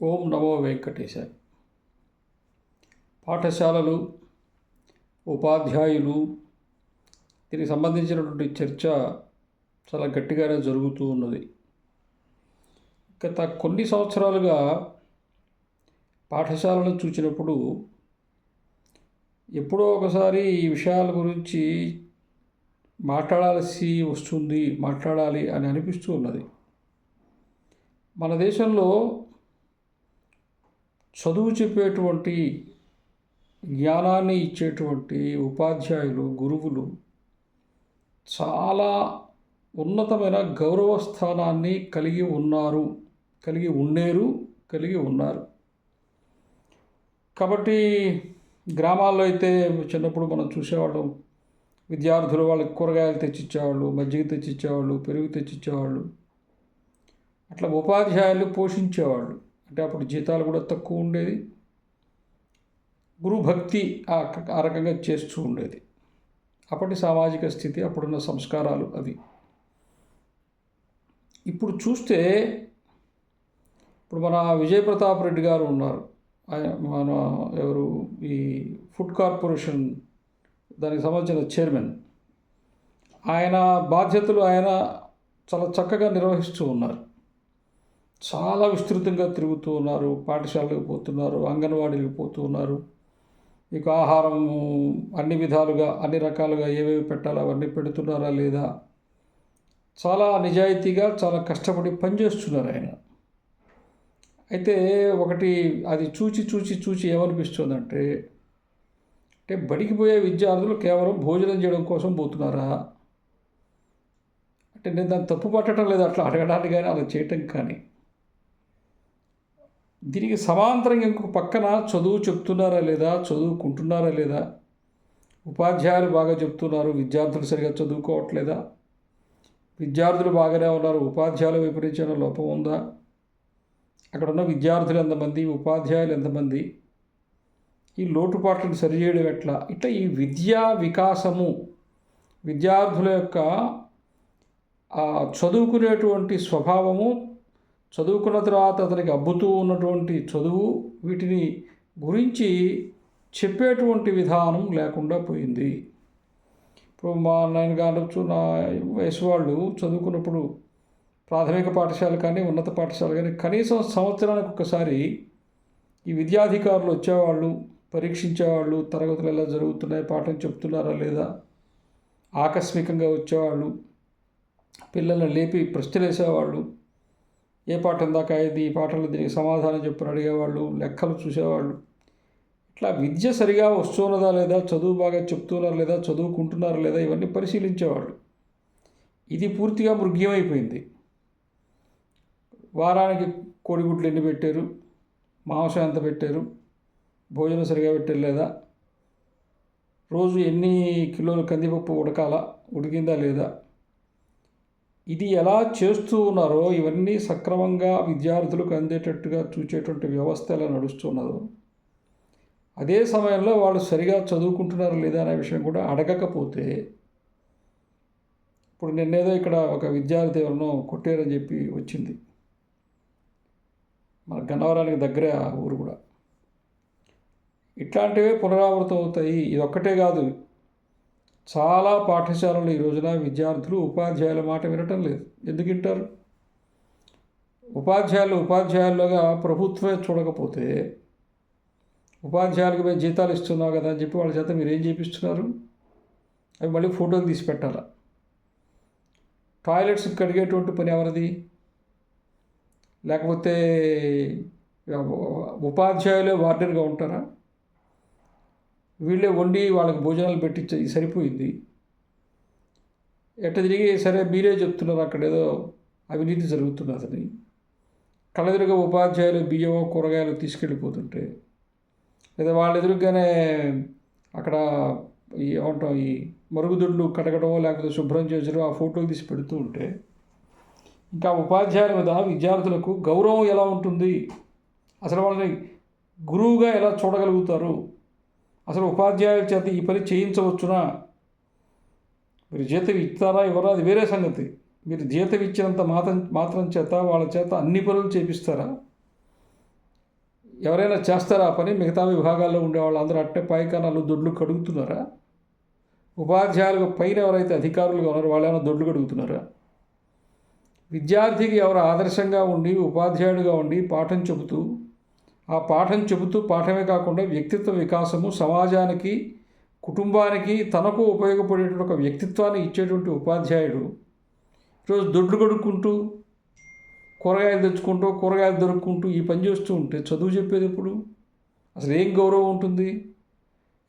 ఓం నమో వెంకటేశాయ. పాఠశాలలు, ఉపాధ్యాయులు, దీనికి సంబంధించినటువంటి చర్చ చాలా గట్టిగానే జరుగుతూ ఉన్నది. గత కొన్ని సంవత్సరాలుగా పాఠశాలను చూసినప్పుడు ఎప్పుడో ఒకసారి ఈ విషయాల గురించి మాట్లాడాలి అని అనిపిస్తూ ఉన్నది. మన దేశంలో చదువు చెప్పేటువంటి, జ్ఞానాన్ని ఇచ్చేటువంటి ఉపాధ్యాయులు, గురువులు చాలా ఉన్నతమైన గౌరవ స్థానాన్ని కలిగి ఉన్నారు. కాబట్టి గ్రామాల్లో అయితే చిన్నప్పుడు మనం చూసేవాళ్ళం, విద్యార్థులు వాళ్ళకి కూరగాయలు తెచ్చిచ్చేవాళ్ళు, మజ్జిగ తెచ్చిచ్చేవాళ్ళు, పెరుగు తెచ్చిచ్చేవాళ్ళు. అట్లా ఉపాధ్యాయులు పోషించేవాళ్ళు. అంటే అప్పుడు జీతాలు కూడా తక్కువ ఉండేది, గురుభక్తి ఆ రకంగా చేస్తూ ఉండేది. అప్పటి సామాజిక స్థితి, అప్పుడున్న సంస్కారాలు అవి. ఇప్పుడు చూస్తే ఇప్పుడు మన విజయ్ ప్రతాప్ రెడ్డి గారు ఉన్నారు. మన ఈ ఫుడ్ కార్పొరేషన్ దానికి సంబంధించిన చైర్మన్. ఆయన బాధ్యతలు ఆయన చాలా చక్కగా నిర్వహిస్తూ ఉన్నారు. చాలా విస్తృతంగా తిరుగుతూ ఉన్నారు, పాఠశాలకు పోతున్నారు, అంగన్వాడీలకు పోతూ ఉన్నారు. మీకు ఆహారం అన్ని విధాలుగా, అన్ని రకాలుగా ఏవేవి పెట్టాలో అవన్నీ పెడుతున్నారా లేదా, చాలా నిజాయితీగా, చాలా కష్టపడి పనిచేస్తున్నారు ఆయన. అయితే ఒకటి అది చూచి ఏమనిపిస్తుందంటే, బడికి పోయే విద్యార్థులు కేవలం భోజనం చేయడం కోసం పోతున్నారా? అంటే నేను దాన్ని తప్పు పట్టడం లేదు, అట్లా అడగడానికి కానీ అలా చేయటం కానీ. దీనికి సమాంతరంగా ఇంకొక పక్కన చదువు చెప్తున్నారా లేదా, చదువుకుంటున్నారా లేదా, ఉపాధ్యాయులు బాగా చెప్తున్నారు, విద్యార్థులు సరిగా చదువుకోవట్లేదా, విద్యార్థులు బాగానే ఉన్నారు, ఉపాధ్యాయుల విపరీతమైన లోపం ఉందా, అక్కడ ఉన్న విద్యార్థులు ఎంతమంది, ఉపాధ్యాయులు ఎంతమంది, ఈ లోటుపాట్లను సరిచేయడం ఎట్లా, ఇట్లా ఈ విద్యా వికాసము, విద్యార్థుల యొక్క చదువుకునేటువంటి స్వభావము, చదువుకున్న తర్వాత అతనికి అబ్బుతూ ఉన్నటువంటి చదువు, వీటిని గురించి చెప్పేటువంటి విధానం లేకుండా పోయింది. ఇప్పుడు నేను కావచ్చు, నా వయసు వాళ్ళు చదువుకున్నప్పుడు ప్రాథమిక పాఠశాల కానీ, ఉన్నత పాఠశాల కానీ కనీసం సంవత్సరానికి ఒకసారి ఈ విద్యాధికారులు వచ్చేవాళ్ళు, పరీక్షించేవాళ్ళు, తరగతులు ఎలా జరుగుతున్నాయి, పాఠం చెప్తున్నారా లేదా, ఆకస్మికంగా వచ్చేవాళ్ళు, పిల్లల్ని లేపి ప్రశ్నలు వేసేవాళ్ళు, ఏ పాఠం దాకా అయింది, ఈ పాఠంలో దీనికి సమాధానం చెప్పని అడిగేవాళ్ళు, లెక్కలు చూసేవాళ్ళు. ఇట్లా విద్య సరిగా వస్తున్నదా లేదా, చదువు బాగా చెప్తున్నారా లేదా, చదువుకుంటున్నారా లేదా, ఇవన్నీ పరిశీలించేవాళ్ళు. ఇది పూర్తిగా మృగ్యమైపోయింది. వారానికి కోడిగుడ్లు ఎన్ని పెట్టారు, మాంసం ఎంత పెట్టారు, భోజనం సరిగా పెట్టారు లేదా, రోజు ఎన్ని కిలోలు కందిపప్పు ఉడికిందా లేదా, ఇది ఎలా చేస్తూ ఉన్నారో, ఇవన్నీ సక్రమంగా విద్యార్థులకు అందేటట్టుగా చూసేటువంటి వ్యవస్థ ఎలా నడుస్తున్నదో, అదే సమయంలో వాళ్ళు సరిగా చదువుకుంటున్నారా లేదా అనే విషయం కూడా అడగకపోతే, ఇప్పుడు నిన్నేదో ఇక్కడ ఒక విద్యార్థి ఎవరినో కొట్టారని చెప్పి వచ్చింది, మన గన్నవరానికి దగ్గరే ఆ ఊరు కూడా. ఇట్లాంటివే పునరావృతం అవుతాయి. ఇది ఒక్కటే కాదు, చాలా పాఠశాలలు ఈ రోజున విద్యార్థులు ఉపాధ్యాయుల మాట వినటం లేదు. ఎందుకు వింటారు? ఉపాధ్యాయులుగా ప్రభుత్వమే చూడకపోతే, ఉపాధ్యాయులకు మేము జీతాలు ఇస్తున్నావు కదా అని చెప్పి వాళ్ళ చేత మీరు ఏం చేపిస్తున్నారు? అవి మళ్ళీ ఫోటోలు తీసి పెట్టాలా? టాయిలెట్స్ కడిగేటువంటి పని ఎవరిది? లేకపోతే ఉపాధ్యాయులే వార్డెన్గా ఉంటారా? వీళ్ళే వండి వాళ్ళకి భోజనాలు పెట్టించి సరిపోయింది. ఎట్ట తిరిగి సరే మీరే చెప్తున్నారు అక్కడ ఏదో అవినీతి జరుగుతున్నదని. కళ్ళెదురుగా ఉపాధ్యాయులు బియ్యమో కూరగాయలు తీసుకెళ్ళిపోతుంటే, లేదా వాళ్ళ ఎదురుగానే అక్కడ ఈ మరుగుదొడ్లు కడగడమో లేకపోతే శుభ్రం చేయడం, ఆ ఫోటోలు తీసి పెడుతూ ఉంటే, ఇంకా ఉపాధ్యాయుల మీద విద్యార్థులకు గౌరవం ఎలా ఉంటుంది? అసలు వాళ్ళని గురువుగా ఎలా చూడగలుగుతారు? అసలు ఉపాధ్యాయుల చేత ఈ పని చేయించవచ్చునా? మీరు జీతం ఇస్తారా ఇవ్వరా అది వేరే సంగతి. మీరు జీతం ఇచ్చినంత మాత్రం చేత వాళ్ళ చేత అన్ని పనులు చేపిస్తారా? ఎవరైనా చేస్తారా ఆ పని? మిగతా విభాగాల్లో ఉండే వాళ్ళందరూ అట్టే పాయికానాలు దొడ్లు కడుగుతున్నారా? ఉపాధ్యాయులకు పైన ఎవరైతే అధికారులుగా ఉన్నారో వాళ్ళు ఏమైనా దొడ్లు కడుగుతున్నారా? విద్యార్థికి ఎవరు ఆదర్శంగా ఉండి ఉపాధ్యాయుడిగా ఉండి పాఠం చెబుతూ పాఠమే కాకుండా వ్యక్తిత్వ వికాసము, సమాజానికి, కుటుంబానికి, తనకు ఉపయోగపడేటువంటి ఒక వ్యక్తిత్వాన్ని ఇచ్చేటువంటి ఉపాధ్యాయుడు ఈరోజు దొడ్లు కడుక్కుంటూ, కూరగాయలు తెచ్చుకుంటూ, కూరగాయలు దొరుకుకుంటూ ఈ పని చేస్తూ ఉంటే చదువు చెప్పేది ఎప్పుడు? అసలు ఏం గౌరవం ఉంటుంది?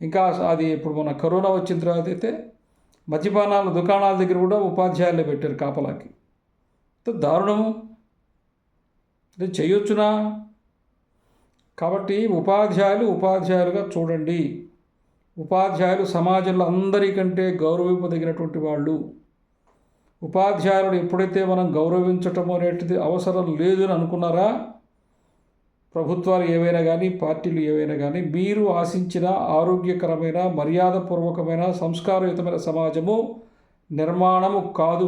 ఇంకా అది ఇప్పుడు మన కరోనా వచ్చిన తర్వాత అయితే మద్యపానాల దుకాణాల దగ్గర కూడా ఉపాధ్యాయులే పెట్టారు కాపలాకి. దారుణము. ఇది చేయొచ్చునా? కాబట్టి ఉపాధ్యాయులుగా చూడండి. ఉపాధ్యాయులు సమాజంలో అందరికంటే గౌరవింపదగినటువంటి వాళ్ళు. ఉపాధ్యాయులను ఎప్పుడైతే మనం గౌరవించటం అనేటిది అవసరం లేదు అని అనుకున్నారా, ప్రభుత్వాలు ఏవైనా కానీ, పార్టీలు ఏవైనా కానీ, మీరు ఆశించిన ఆరోగ్యకరమైన, మర్యాదపూర్వకమైన, సంస్కారయుతమైన సమాజము నిర్మాణము కాదు.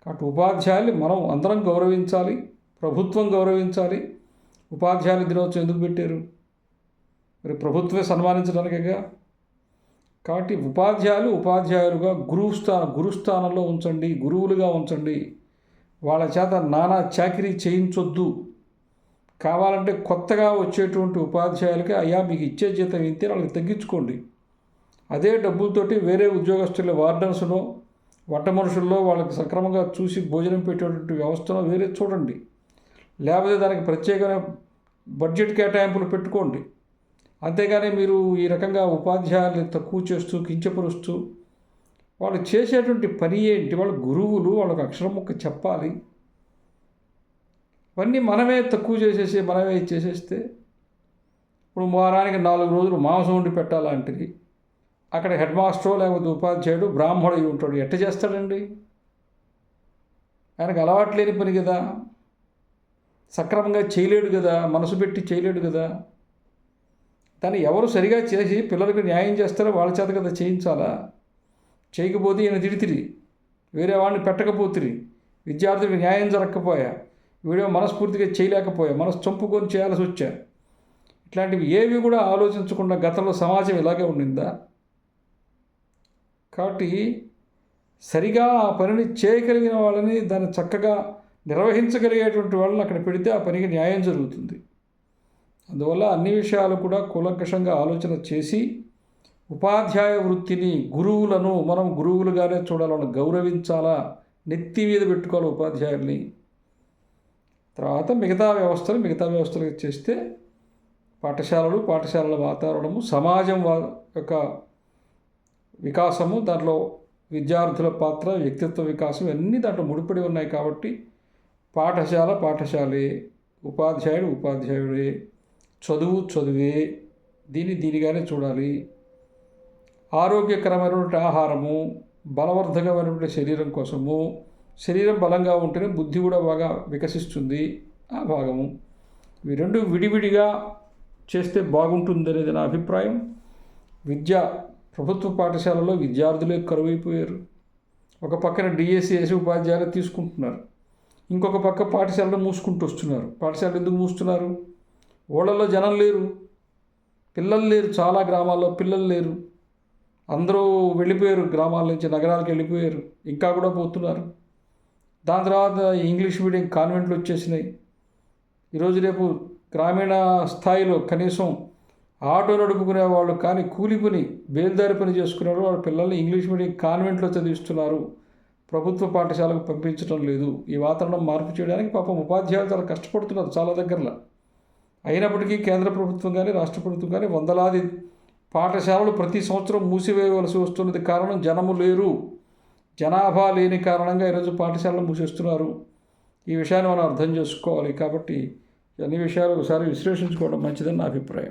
కాబట్టి ఉపాధ్యాయులు మనం అందరం గౌరవించాలి, ప్రభుత్వం గౌరవించాలి. ఉపాధ్యాయుల దినోత్సవం ఎందుకు పెట్టారు? మరి ప్రభుత్వమే సన్మానించడానికేగా. కాబట్టి ఉపాధ్యాయులుగా గురుస్థానంలో ఉంచండి, గురువులుగా ఉంచండి. వాళ్ళ చేత నానా చాకిరీ చేయించొద్దు. కావాలంటే కొత్తగా వచ్చేటువంటి ఉపాధ్యాయులకి అయ్యా మీకు ఇచ్చే జీతం ఇంతే, వాళ్ళకి తగ్గించుకోండి. అదే డబ్బులతోటి వేరే ఉద్యోగస్తుల వార్డన్స్లో, వంట మనుషుల్లో వాళ్ళకి సక్రమంగా చూసి భోజనం పెట్టేటువంటి వ్యవస్థను వేరే చూడండి. లేకపోతే దానికి ప్రత్యేకమైన బడ్జెట్ కేటాయింపులు పెట్టుకోండి. అంతేగాని మీరు ఈ రకంగా ఉపాధ్యాయుల్ని తక్కువ చేస్తూ, కించపరుస్తూ, వాళ్ళు చేసేటువంటి పని ఏంటి? వాళ్ళు గురువులు, వాళ్ళకి అక్షరం ముక్క చెప్పాలి. అవన్నీ మనమే తక్కువ మనమే చేసేస్తే ఇప్పుడు వారానికి 4 రోజులు మాంసం వండి పెట్టాలంటిది. అక్కడ హెడ్ మాస్టరో లేకపోతే ఉపాధ్యాయుడు బ్రాహ్మడు ఉంటాడు, ఎట్ట చేస్తాడండి? ఆయనకు అలవాటు లేని పని కదా, సక్రమంగా చేయలేడు కదా, మనసు పెట్టి చేయలేడు కదా. దాన్ని ఎవరు సరిగా చేసి పిల్లలకు న్యాయం చేస్తారో వాళ్ళ చేత కదా చేయించాలా. చేయకపోతే ఈయన తిడితిరి, వేరే వాడిని పెట్టకపోతిరి, విద్యార్థులకు న్యాయం జరగకపోయా, వీడియో మనస్ఫూర్తిగా చేయలేకపోయా, మనసు చంపుకొని చేయాల్సి వచ్చా. ఇట్లాంటివి ఏవి కూడా ఆలోచించకుండా గతంలో సమాజం ఇలాగే ఉండిందా? కాబట్టి సరిగా ఆ పనిని చేయగలిగిన వాళ్ళని, దాన్ని చక్కగా నిర్వహించగలిగేటువంటి వాళ్ళని అక్కడ పెడితే ఆ పనికి న్యాయం జరుగుతుంది. అందువల్ల అన్ని విషయాలు కూడా కూలంకషంగా ఆలోచన చేసి ఉపాధ్యాయ వృత్తిని, గురువులను మనం గురువులుగానే చూడాలని గౌరవించాలా, నెత్తి మీద పెట్టుకోవాలి ఉపాధ్యాయుల్ని. తర్వాత మిగతా వ్యవస్థలు చేస్తే పాఠశాలల వాతావరణము, సమాజం యొక్క వికాసము, దాంట్లో విద్యార్థుల పాత్ర, వ్యక్తిత్వ వికాసం అన్నీ దాంట్లో ముడిపడి ఉన్నాయి. కాబట్టి పాఠశాలే, ఉపాధ్యాయుడే, చదువే, దీనిగానే చూడాలి. ఆరోగ్యకరమైనటువంటి ఆహారము, బలవర్ధకమైనటువంటి శరీరం కోసము, శరీరం బలంగా ఉంటేనే బుద్ధి కూడా బాగా వికసిస్తుంది. ఆ భాగము ఇవి రెండు విడివిడిగా చేస్తే బాగుంటుంది అనేది నా అభిప్రాయం. ప్రభుత్వ పాఠశాలలో విద్యార్థులే కరువైపోయారు. ఒక పక్కన డిఎస్సి ఉపాధ్యాయులు తీసుకుంటున్నారు, ఇంకొక పక్క పాఠశాలలో మూసుకుంటూ వస్తున్నారు. పాఠశాలలు ఎందుకు మూస్తున్నారు? ఊళ్ళల్లో జనం లేరు, పిల్లలు లేరు, చాలా గ్రామాల్లో పిల్లలు లేరు. అందరూ వెళ్ళిపోయారు, గ్రామాల నుంచి నగరాలకు వెళ్ళిపోయారు, ఇంకా కూడా పోతున్నారు. దాని తర్వాత ఇంగ్లీష్ మీడియం కాన్వెంట్లు వచ్చేసినాయి. ఈరోజు రేపు గ్రామీణ స్థాయిలో కనీసం ఆటో నడుపుకునే వాళ్ళు కానీ, కూలి పని, బేల్దారి పని చేసుకునేవాళ్ళు వాళ్ళ పిల్లల్ని ఇంగ్లీష్ మీడియం కాన్వెంట్లో చదివిస్తున్నారు, ప్రభుత్వ పాఠశాలకు పంపించడం లేదు. ఈ వాతావరణం మార్పు చేయడానికి పాపం ఉపాధ్యాయులు చాలా కష్టపడుతున్నారు చాలా దగ్గరలో. అయినప్పటికీ కేంద్ర ప్రభుత్వం కానీ, రాష్ట్ర ప్రభుత్వం కానీ వందలాది పాఠశాలలు ప్రతి సంవత్సరం మూసివేయవలసి వస్తున్నది. కారణం జనము లేరు, జనాభా లేని కారణంగా ఈరోజు పాఠశాలలు మూసేస్తున్నారు. ఈ విషయాన్ని మనం అర్థం చేసుకోవాలి. కాబట్టి అన్ని విషయాలు ఒకసారి విశ్లేషించుకోవడం మంచిదని నా అభిప్రాయం.